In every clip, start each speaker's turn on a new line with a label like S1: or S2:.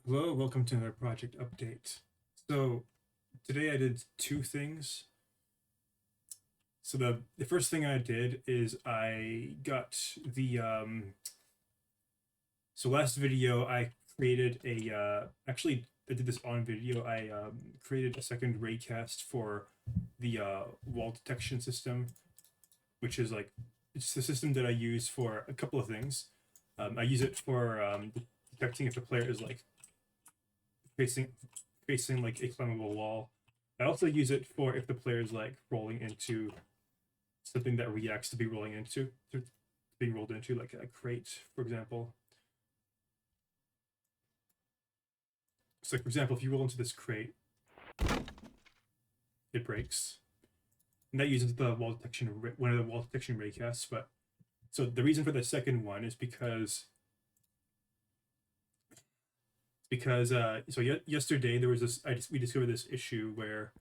S1: Hello, welcome to another project update. So today I did two things. So the first thing I did is I got the so last video I created a actually I did this on video. I created a second raycast for the wall detection system, which is like it's the system that I use for a couple of things. I use it for detecting if the player is like facing like a climbable wall. I also use it for if the player is like rolling into something that reacts to be rolling into to being rolled into, like a crate, for example. So, like, for example, if you roll into this crate, it breaks, and that uses the wall detection one of the wall detection raycasts. But so the reason for the second one is because yesterday there was this we discovered this issue where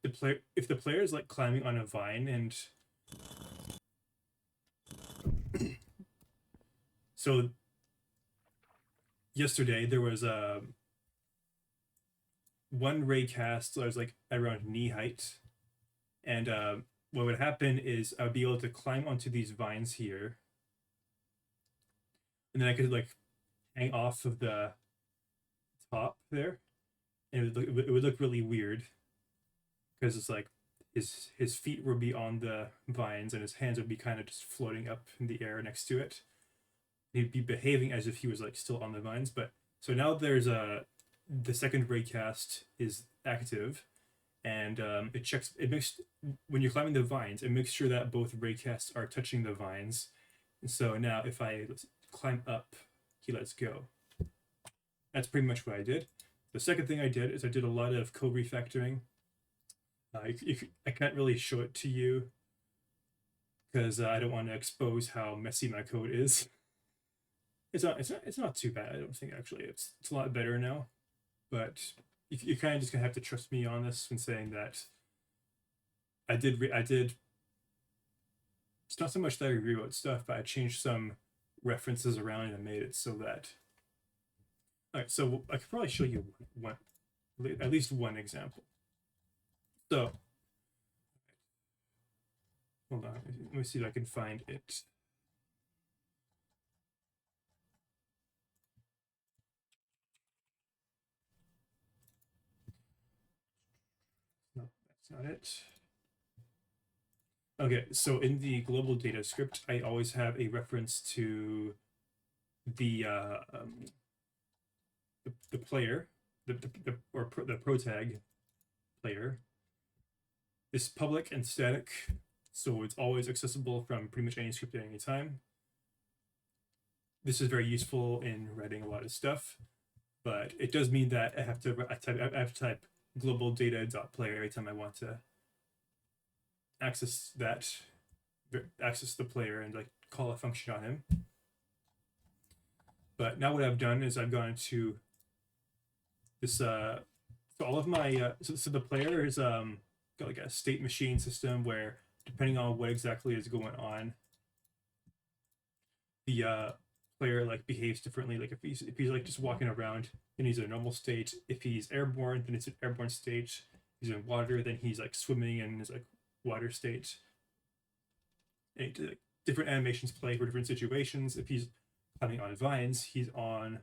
S1: the player if the player is like climbing on a vine and so yesterday there was one raycast that was like around knee height, and what would happen is I would be able to climb onto these vines here, and then I could like hang off of the top there, and it would look really weird because it's like his feet would be on the vines and his hands would be kind of just floating up in the air next to it. He'd be behaving as if he was like still on the vines, but so now there's a the second raycast is active, and it makes when you're climbing the vines, it makes sure that both raycasts are touching the vines. And so now if I climb up, he lets go. That's pretty much what I did. The second thing I did is I did a lot of code refactoring. I can't really show it to you because I don't want to expose how messy my code is. It's not too bad. I don't think actually it's a lot better now. But you kind of just gonna have to trust me on this when saying that I did. It's not so much that I rewrote stuff, but I changed some references around and made it so that. All right, so I could probably show you one at least one example. So hold on, let me see if I can find it. No, that's not it. Okay, so in the global data script, I always have a reference to the the player, the protag player. Is public and static, so it's always accessible from pretty much any script at any time. This is very useful in writing a lot of stuff, but it does mean that I have to type GlobalData.player every time I want to access the player and like call a function on him. But now what I've done is I've gone to this so all of my so the player is got like a state machine system where depending on what exactly is going on, the player like behaves differently. Like if he's like just walking around, then he's in a normal state. If he's airborne, then it's an airborne state. If he's in water, then he's like swimming and is like water state. And like, different animations play for different situations. If he's climbing on vines, he's on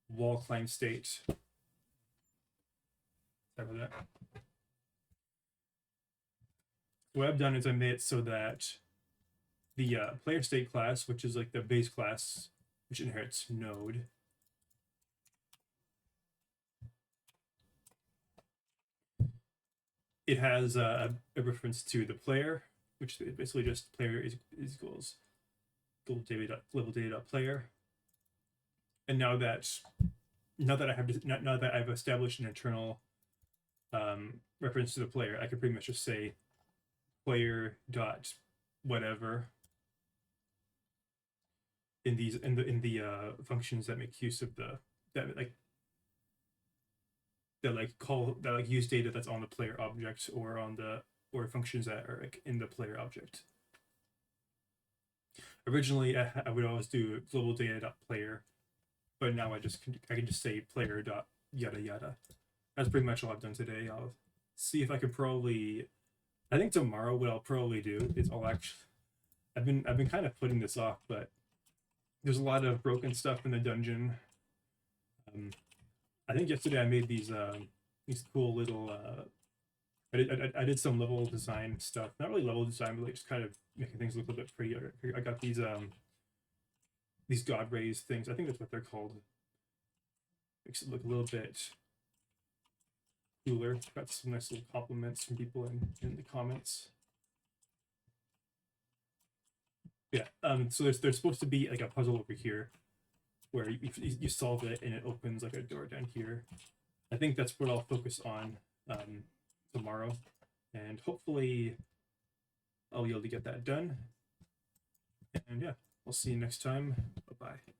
S1: wall climb state. Sorry about that. What I've done is I made it so that the player state class, which is like the base class, which inherits node, it has a reference to the player, which is basically just player is equals GlobalData.player. And now that I've established an internal reference to the player, I can pretty much just say player dot whatever in the functions that make use of the that like use data that's on the player object or functions that are like in the player object. Originally, I would always do global data.player but now I can just say player dot yada yada. That's pretty much all I've done today. I'll see if I could probably. I think tomorrow what I'll probably do is I'll actually. I've been kind of putting this off, but there's a lot of broken stuff in the dungeon. I think yesterday I made these cool little. I did some level design stuff. Not really level design, but like just kind of making things look a little bit prettier. I got these god rays things. I think that's what they're called. Makes it look a little bit cooler. Got some nice little compliments from people in the comments. Yeah. So there's supposed to be like a puzzle over here where you solve it and it opens like a door down here. I think that's what I'll focus on tomorrow, and hopefully I'll be able to get that done. And yeah, I'll see you next time. Bye bye.